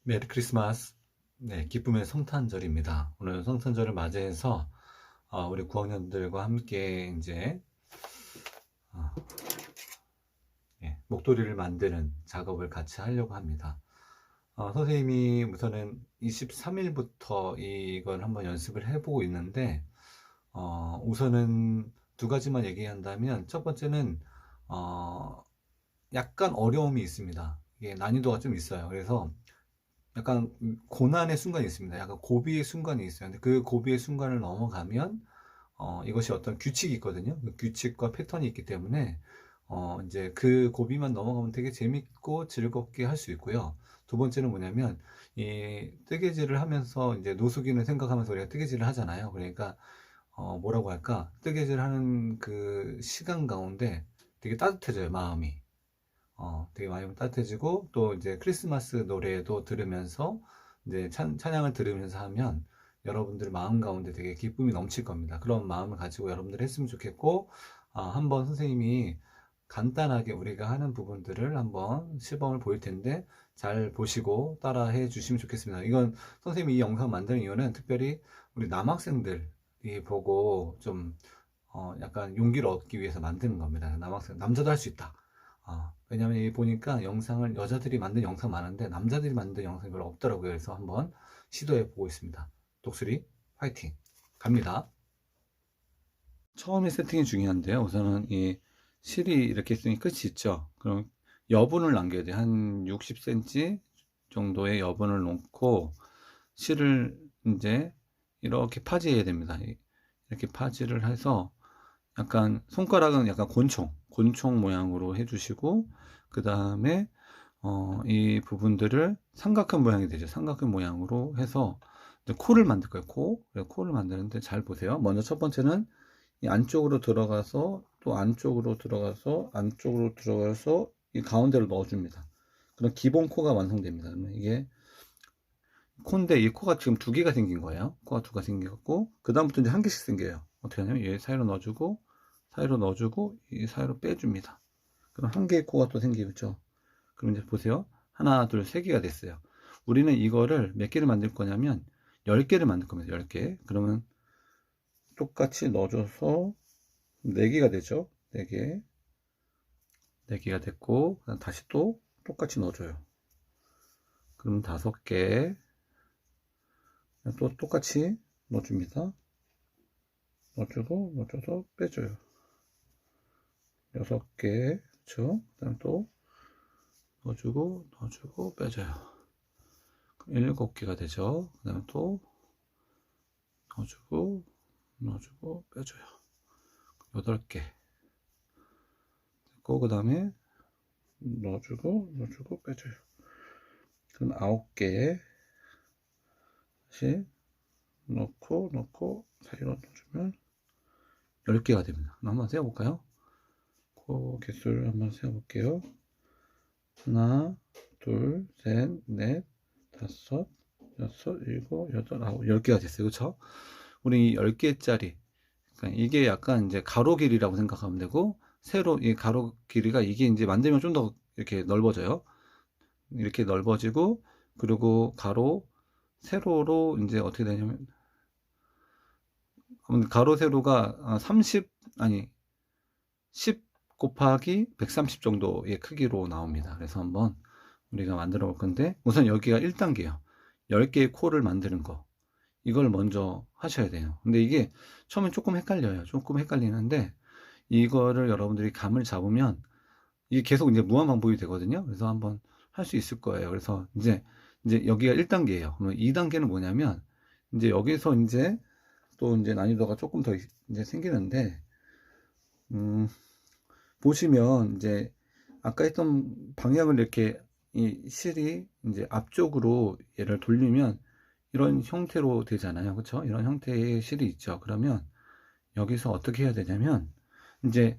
메리 크리스마스. 네, 기쁨의 성탄절입니다. 오늘 성탄절을 맞이해서 우리 구학년들과 함께 이제 어, 목도리를 만드는 작업을 같이 하려고 합니다. 선생님이 우선은 23일부터 이걸 한번 연습을 해보고 있는데 우선은 두 가지만 얘기한다면 첫 번째는 어, 약간 어려움이 있습니다. 이게 난이도가 좀 있어요. 그래서 약간 고난의 순간이 있습니다. 약간 고비의 순간이 있어요. 근데 그 고비의 순간을 넘어가면 이것이 어떤 규칙이 있거든요. 그 규칙과 패턴이 있기 때문에 이제 그 고비만 넘어가면 되게 재밌고 즐겁게 할 수 있고요. 두 번째는 뭐냐면 이 뜨개질을 하면서 이제 노숙인을 생각하면서 우리가 뜨개질을 하잖아요. 그러니까 뭐라고 할까? 뜨개질 하는 그 시간 가운데 되게 따뜻해져요, 마음이. 되게 많이 따뜻해지고 또 이제 크리스마스 노래도 들으면서 이제 찬양을 들으면서 하면 여러분들 마음 가운데 되게 기쁨이 넘칠 겁니다. 그런 마음을 가지고 여러분들 했으면 좋겠고, 한번 선생님이 간단하게 우리가 하는 부분들을 한번 시범을 보일 텐데 잘 보시고 따라해 주시면 좋겠습니다. 이건 선생님이 이 영상 만드는 이유는 특별히 우리 남학생들이 보고 좀 약간 용기를 얻기 위해서 만드는 겁니다. 남학생, 남자도 할 수 있다. 왜냐면 이 보니까 영상을 여자들이 만든 영상 많은데 남자들이 만든 영상이 별로 없더라고요. 그래서 한번 시도해 보고 있습니다. 독수리 화이팅 갑니다. 처음에 세팅이 중요한데요. 우선은 이 실이 이렇게 있으니 끝이 있죠. 그럼 여분을 남겨야 돼요. 한 60cm 정도의 여분을 놓고 실을 이제 이렇게 파지해야 됩니다. 이렇게 파지를 해서 약간 손가락은 약간 곤총 모양으로 해주시고 그 다음에 이 부분들을 삼각형 모양이 되죠. 삼각형 모양으로 해서 이제 코를 만들 거예요. 코를 만드는데 잘 보세요. 먼저 첫 번째는 이 안쪽으로 들어가서 또 안쪽으로 들어가서 안쪽으로 들어가서 이 가운데로 넣어줍니다. 그럼 기본 코가 완성됩니다. 그러면 이게 코인데 이 코가 지금 두 개가 생긴 거예요. 코가 두 개가 생겼고 그 다음부터 이제 한 개씩 생겨요. 어떻게 하냐면 얘 사이로 넣어주고 사이로 넣어주고 이 사이로 빼줍니다. 그럼 한 개의 코가 또 생기죠. 그럼 이제 보세요. 하나, 둘, 세 개가 됐어요. 우리는 이거를 몇 개를 만들 거냐면 10개를 만들 겁니다. 10개. 그러면 똑같이 넣어줘서 4개가 되죠. 4개. 4개가 됐고 그다음 다시 또 똑같이 넣어줘요. 그럼 5개. 또 똑같이 넣어줍니다. 넣어주고 넣어줘서 빼줘요. 6개. 그쵸? 그다음 또 넣어주고 빼줘요. 7개가 되죠. 그 다음에 또 넣어주고 빼줘요. 8개 됐고 그 다음에 넣어주고 빼줘요. 그럼 9개 다시 넣고 사이로 넣어주면 10개가 됩니다. 한번 세어볼까요? 코 개수를 한번 세어볼게요. 하나, 둘, 셋, 넷, 다섯, 여섯, 일곱, 여덟, 아홉, 10개가 됐어요. 그쵸? 우리 이 10개짜리, 그러니까 이게 약간 이제 가로 길이라고 생각하면 되고, 세로, 이 가로 길이가 이게 이제 만들면 좀 더 이렇게 넓어져요. 이렇게 넓어지고, 그리고 가로, 세로로 이제 어떻게 되냐면, 가로, 세로가 30, 아니, 10 곱하기 130 정도의 크기로 나옵니다. 그래서 한번 우리가 만들어 볼 건데, 우선 여기가 1단계예요. 10개의 코를 만드는 거. 이걸 먼저 하셔야 돼요. 근데 이게 처음엔 조금 헷갈려요. 조금 헷갈리는데, 이거를 여러분들이 감을 잡으면 이게 계속 이제 무한 반복이 되거든요. 그래서 한번 할 수 있을 거예요. 그래서 이제 여기가 1단계예요. 그러면 2단계는 뭐냐면 이제 여기서 이제 또 이제 난이도가 조금 더 이제 생기는데 보시면 이제 아까 했던 방향을 이렇게 이 실이 이제 앞쪽으로 얘를 돌리면 이런 형태로 되잖아요. 그렇죠? 이런 형태의 실이 있죠. 그러면 여기서 어떻게 해야 되냐면 이제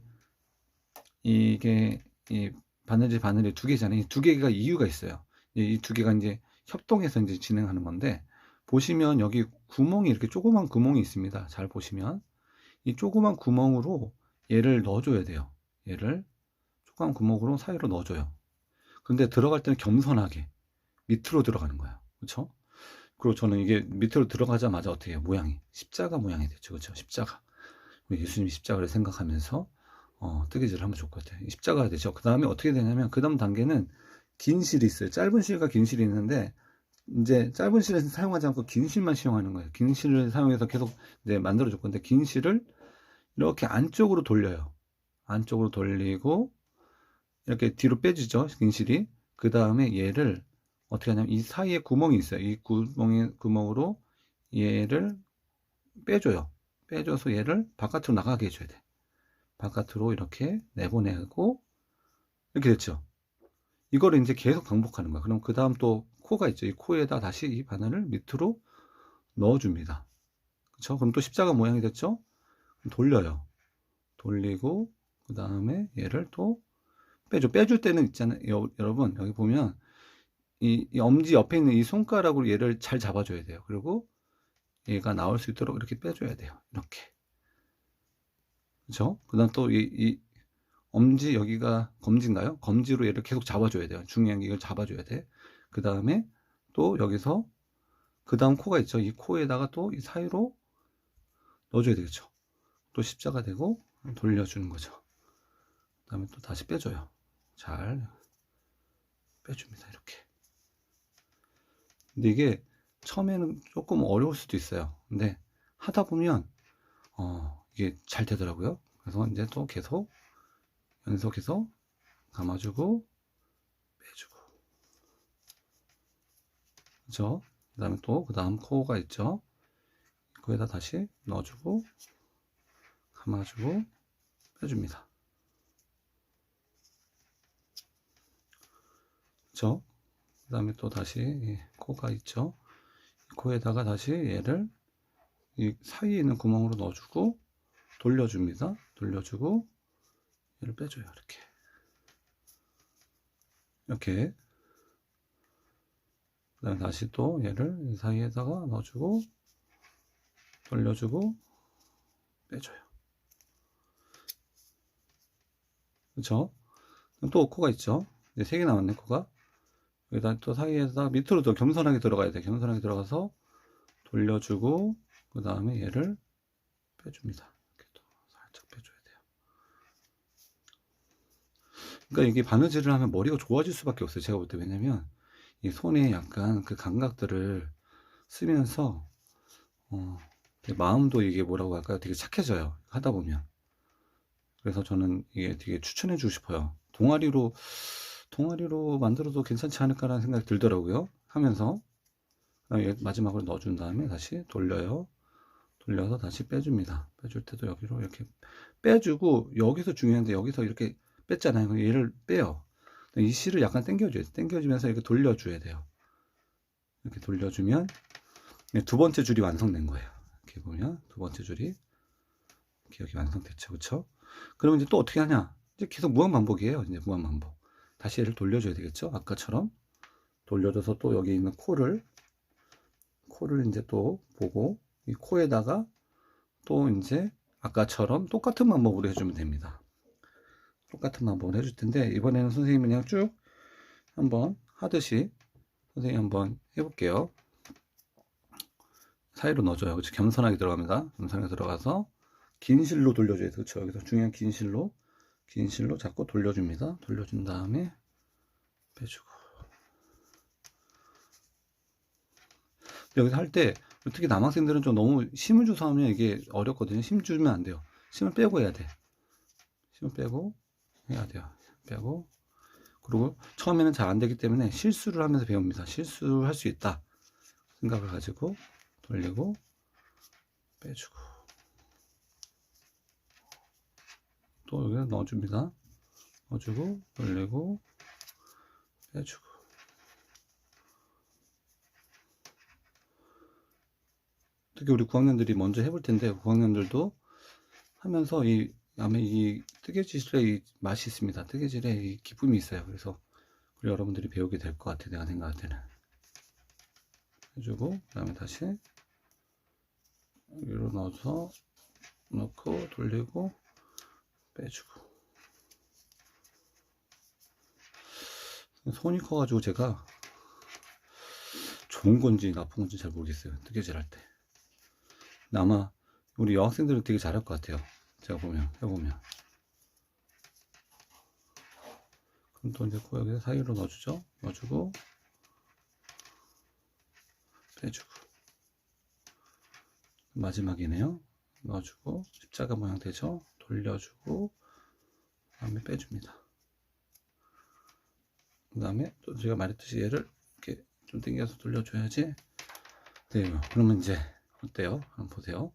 이게 이 바늘이 두 개잖아요. 이 두 개가 이유가 있어요. 이 두 개가 이제 협동해서 이제 진행하는 건데 보시면 여기 구멍이 이렇게 조그만 구멍이 있습니다. 잘 보시면 이 조그만 구멍으로 얘를 넣어줘야 돼요. 얘를 조그만 구멍으로 사이로 넣어줘요. 근데 들어갈 때는 겸손하게 밑으로 들어가는 거예요. 그쵸? 그리고 저는 이게 밑으로 들어가자마자 어떻게 해요? 모양이 십자가 모양이 됐죠. 그쵸? 십자가. 우리 예수님이 십자가를 생각하면서 뜨개질을 하면 좋을 것 같아요. 십자가가 되죠. 그 다음에 어떻게 되냐면 그 다음 단계는 긴 실이 있어요. 짧은 실과 긴 실이 있는데 이제 짧은 실을 사용하지 않고 긴 실만 사용하는 거예요. 긴 실을 사용해서 계속 이제 만들어 줄 건데 긴 실을 이렇게 안쪽으로 돌려요. 안쪽으로 돌리고 이렇게 뒤로 빼주죠. 긴 실이. 그 다음에 얘를 어떻게 하냐면 이 사이에 구멍이 있어요. 이 구멍으로 얘를 빼줘요. 빼줘서 얘를 바깥으로 나가게 해줘야 돼. 바깥으로 이렇게 내보내고 이렇게 됐죠. 이거를 이제 계속 반복하는 거야. 그럼 그 다음 또 코가 있죠. 이 코에다 다시 이 바늘을 밑으로 넣어줍니다. 그쵸? 그럼 또 십자가 모양이 됐죠? 돌려요. 돌리고 그 다음에 얘를 또 빼줘. 빼줄 때는 있잖아요. 여러분 여기 보면 이 엄지 옆에 있는 이 손가락으로 얘를 잘 잡아줘야 돼요. 그리고 얘가 나올 수 있도록 이렇게 빼줘야 돼요. 이렇게. 그쵸? 그 다음 또 이 엄지 여기가 검지인가요? 검지로 얘를 계속 잡아줘야 돼요. 중요한 게 이걸 잡아줘야 돼. 그 다음에 또 여기서 그 다음 코가 있죠. 이 코에다가 또 이 사이로 넣어줘야 되겠죠. 또 십자가 되고 돌려주는 거죠. 그 다음에 또 다시 빼줘요. 잘 빼줍니다. 이렇게. 근데 이게 처음에는 조금 어려울 수도 있어요. 근데 하다 보면 이게 잘 되더라고요. 그래서 이제 또 계속 연속해서 감아주고 빼주고, 그죠? 그 다음에 또 그 다음 코가 있죠. 거기다 다시 넣어주고 감아주고 빼줍니다. 그죠? 그 다음에 또 다시 코가 있죠. 코에다가 다시 얘를 이 사이에 있는 구멍으로 넣어주고 돌려줍니다. 돌려주고 얘를 빼줘요. 이렇게. 그 다음에 다시 또 얘를 이 사이에다가 넣어주고 돌려주고 빼줘요. 그쵸? 또 코가 있죠. 이제 3개 남았네, 코가. 여기다 또 사이에다 밑으로 더 겸손하게 들어가야 돼. 겸손하게 들어가서 돌려주고 그 다음에 얘를 빼줍니다. 이렇게 또 살짝 빼줘야 돼요. 그러니까 이게 바느질을 하면 머리가 좋아질 수밖에 없어요. 제가 볼 때. 왜냐면 이 손에 약간 그 감각들을 쓰면서 마음도 이게 뭐라고 할까요? 되게 착해져요. 하다 보면. 그래서 저는 이게 되게 추천해 주고 싶어요. 동아리로 만들어도 괜찮지 않을까라는 생각이 들더라고요. 하면서 마지막으로 넣어준 다음에 다시 돌려요. 돌려서 다시 빼줍니다. 빼줄 때도 여기로 이렇게 빼주고, 여기서 중요한데 여기서 이렇게 뺐잖아요. 그럼 얘를 빼요. 이 실을 약간 당겨줘야 돼요. 당겨주면서 이렇게 돌려줘야 돼요. 이렇게 돌려주면 두 번째 줄이 완성된 거예요. 이렇게 보면 두 번째 줄이 이렇게 여기 완성됐죠. 그쵸? 그럼 이제 또 어떻게 하냐? 이제 계속 무한반복이에요. 이제 무한반복. 다시 얘를 돌려줘야 되겠죠? 아까처럼 돌려줘서 또 여기 있는 코를 이제 또 보고 이 코에다가 또 이제 아까처럼 똑같은 방법으로 해주면 됩니다. 똑같은 방법을 해줄 텐데 이번에는 선생님이 그냥 쭉 한번 하듯이 선생님 한번 해볼게요. 사이로 넣어줘요. 그렇죠? 겸손하게 들어갑니다. 겸손하게 들어가서 긴 실로 돌려줘야 돼요. 그렇죠? 여기서 중요한 긴 실로 자꾸 돌려줍니다. 돌려준 다음에 빼주고. 여기서 할 때 특히 남학생들은 좀 너무 힘을 줘서 하면 이게 어렵거든요. 힘 주면 안 돼요. 힘을 빼고 해야 돼. 힘을 빼고 해야 돼요. 빼고. 그리고 처음에는 잘 안 되기 때문에 실수를 하면서 배웁니다. 실수할 수 있다 생각을 가지고 돌리고 빼주고 또 여기다 넣어줍니다. 넣어주고 돌리고 빼주고. 특히 우리 9학년들이 먼저 해볼 텐데 9학년들도 하면서 아마 이 뜨개질의 이 맛이 있습니다. 뜨개질의 이 기쁨이 있어요. 그래서 우리 여러분들이 배우게 될 것 같아요. 내가 생각할 때는. 해주고 그 다음에 다시 여기로 넣어서 넣고 돌리고 빼주고. 손이 커가지고 제가 좋은 건지 나쁜 건지 잘 모르겠어요. 뜨개질 할 때. 근데 아마 우리 여학생들은 되게 잘할 것 같아요. 제가 해보면. 그럼 또 이제 여기서 사이로 넣어주죠. 넣어주고, 빼주고. 마지막이네요. 넣어주고, 십자가 모양 되죠. 돌려주고, 그 다음에 빼줍니다. 그 다음에 또 제가 말했듯이 얘를 이렇게 좀 당겨서 돌려줘야지 돼요. 그러면 이제 어때요? 한번 보세요.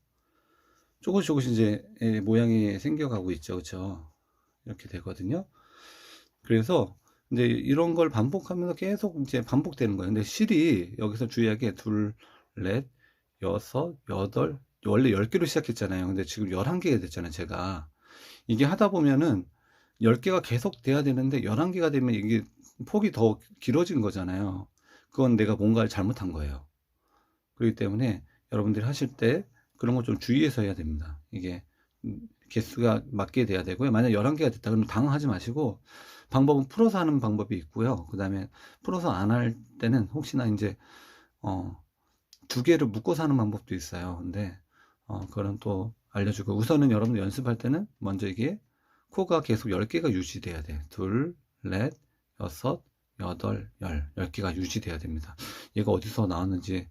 조금씩 이제 모양이 생겨가고 있죠. 그쵸? 이렇게 되거든요. 그래서 이제 이런 걸 반복하면서 계속 이제 반복되는 거예요. 근데 실이 여기서 주의하게 게 둘, 넷, 여섯, 여덟, 원래 10개로 시작했잖아요. 근데 지금 11개가 됐잖아요. 제가. 이게 하다 보면은 10개가 계속 돼야 되는데 11개가 되면 이게 폭이 더 길어진 거잖아요. 그건 내가 뭔가를 잘못한 거예요. 그렇기 때문에 여러분들이 하실 때 그런 거 좀 주의해서 해야 됩니다. 이게 개수가 맞게 돼야 되고요. 만약 11개가 됐다 그러면 당황하지 마시고, 방법은 풀어서 하는 방법이 있고요. 그 다음에 풀어서 안 할 때는 혹시나 이제 2개를 묶어서 하는 방법도 있어요. 근데 그건 또 알려주고, 우선은 여러분들 연습할 때는 먼저 이게 코가 계속 10개가 유지돼야 돼. 둘, 넷, 여섯, 여덟, 10개가 유지돼야 됩니다. 얘가 어디서 나왔는지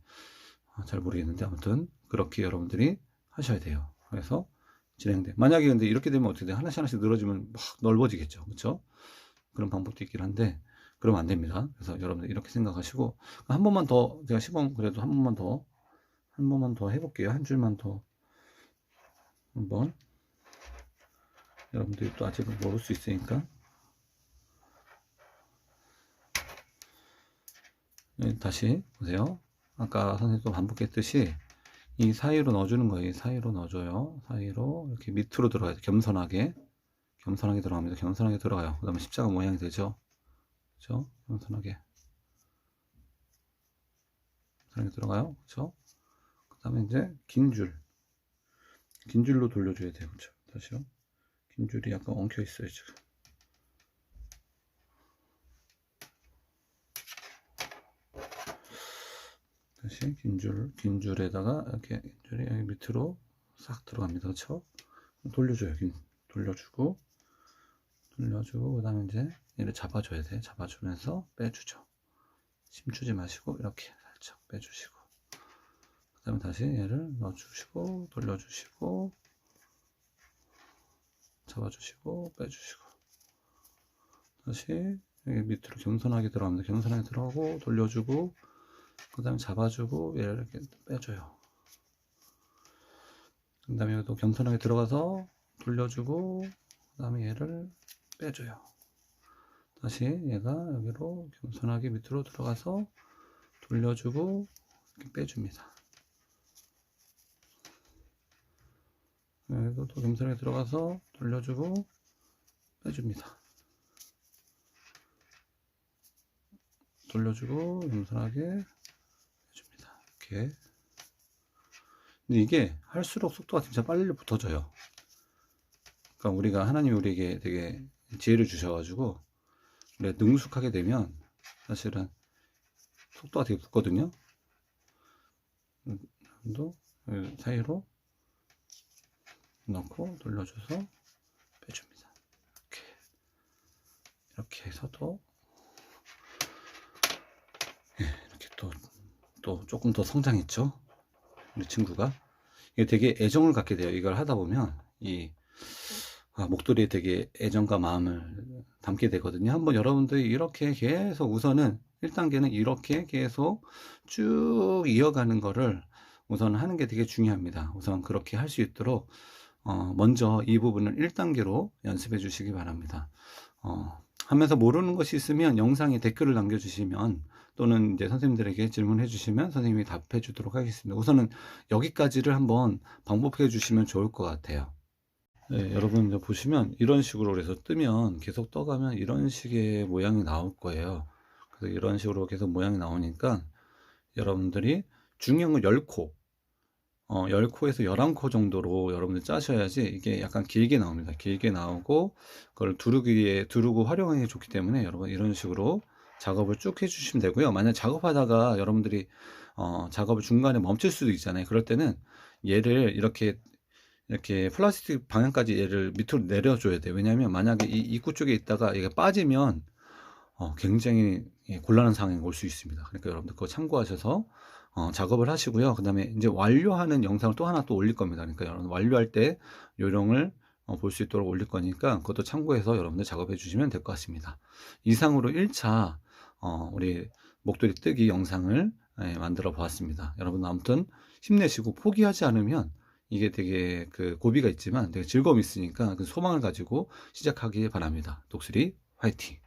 잘 모르겠는데 아무튼 그렇게 여러분들이 하셔야 돼요. 그래서 진행돼. 만약에 근데 이렇게 되면 어떻게 돼? 하나씩 늘어지면 막 넓어지겠죠. 그렇죠? 그런 방법도 있긴 한데 그러면 안 됩니다. 그래서 여러분들 이렇게 생각하시고, 한 번만 더, 제가 시범 그래도 한 번만 더 해볼게요. 한 줄만 더 한번. 여러분들이 또 아직은 모를 수 있으니까. 다시 보세요. 아까 선생님 또 반복했듯이 이 사이로 넣어주는 거예요. 이 사이로 넣어줘요. 사이로 이렇게 밑으로 들어가야 돼. 겸손하게 들어갑니다. 겸손하게 들어가요. 그 다음에 십자가 모양이 되죠. 그렇죠? 겸손하게 들어가요. 그렇죠? 그 다음에 이제 긴 줄로 돌려줘야 돼요. 그렇죠? 다시요. 긴 줄이 약간 엉켜 있어요 지금. 다시 긴 줄에다가 이렇게 긴 줄이 여기 밑으로 싹 들어갑니다. 그렇죠? 돌려줘요. 돌려주고 그 다음에 이제 얘를 잡아줘야 돼. 잡아주면서 빼주죠. 힘주지 마시고 이렇게 살짝 빼주시고, 그 다음에 다시 얘를 넣어주시고 돌려주시고 잡아주시고 빼주시고, 다시 여기 밑으로 겸손하게 들어갑니다. 겸손하게 들어가고 돌려주고 그 다음에 잡아주고 얘를 이렇게 빼줘요. 그 다음에 여기도 겸손하게 들어가서 돌려주고 그 다음에 얘를 빼줘요. 다시 얘가 여기로 겸손하게 밑으로 들어가서 돌려주고 이렇게 빼줍니다. 여기도 또 겸손하게 들어가서 돌려주고 빼줍니다. 돌려주고 겸손하게 빼줍니다. 이렇게. 근데 이게 할수록 속도가 진짜 빨리 붙어져요. 그러니까 우리가 하나님이 우리에게 되게 지혜를 주셔가지고 우리가 능숙하게 되면 사실은 속도가 되게 붙거든요. 또 사이로 넣고 돌려줘서 빼줍니다. 이렇게 해서도 이렇게 또 조금 더 성장했죠. 우리 친구가. 이게 되게 애정을 갖게 돼요. 이걸 하다 보면 이 목도리에 되게 애정과 마음을 담게 되거든요. 한번 여러분들이 이렇게 계속, 우선은 1단계는 이렇게 계속 쭉 이어가는 거를 우선 하는 게 되게 중요합니다. 우선 그렇게 할 수 있도록 먼저 이 부분을 1단계로 연습해 주시기 바랍니다. 하면서 모르는 것이 있으면 영상에 댓글을 남겨주시면, 또는 이제 선생님들에게 질문해 주시면 선생님이 답해 주도록 하겠습니다. 우선은 여기까지를 한번 반복해 주시면 좋을 것 같아요. 네, 여러분 이제 보시면 이런 식으로 그래서 뜨면 계속 떠가면 이런 식의 모양이 나올 거예요. 그래서 이런 식으로 계속 모양이 나오니까 여러분들이 중요한 건 10코, 10코에서 11코 정도로 여러분들 짜셔야지 이게 약간 길게 나옵니다. 길게 나오고 그걸 두르고 활용하기 좋기 때문에 여러분 이런 식으로 작업을 쭉 해주시면 되고요. 만약 작업하다가 여러분들이 작업을 중간에 멈출 수도 있잖아요. 그럴 때는 얘를 이렇게 플라스틱 방향까지 얘를 밑으로 내려줘야 돼요. 왜냐하면 만약에 이 입구 쪽에 있다가 얘가 빠지면 굉장히 곤란한 상황이 올 수 있습니다. 그러니까 여러분들 그거 참고하셔서 작업을 하시고요. 그 다음에 이제 완료하는 영상을 또 하나 또 올릴 겁니다. 그러니까 여러분 완료할 때 요령을 볼 수 있도록 올릴 거니까 그것도 참고해서 여러분들 작업해 주시면 될 것 같습니다. 이상으로 1차 우리 목도리 뜨기 영상을 만들어 보았습니다. 여러분 아무튼 힘내시고 포기하지 않으면 이게 되게 그 고비가 있지만 되게 즐거움이 있으니까 그 소망을 가지고 시작하기 바랍니다. 독수리 화이팅!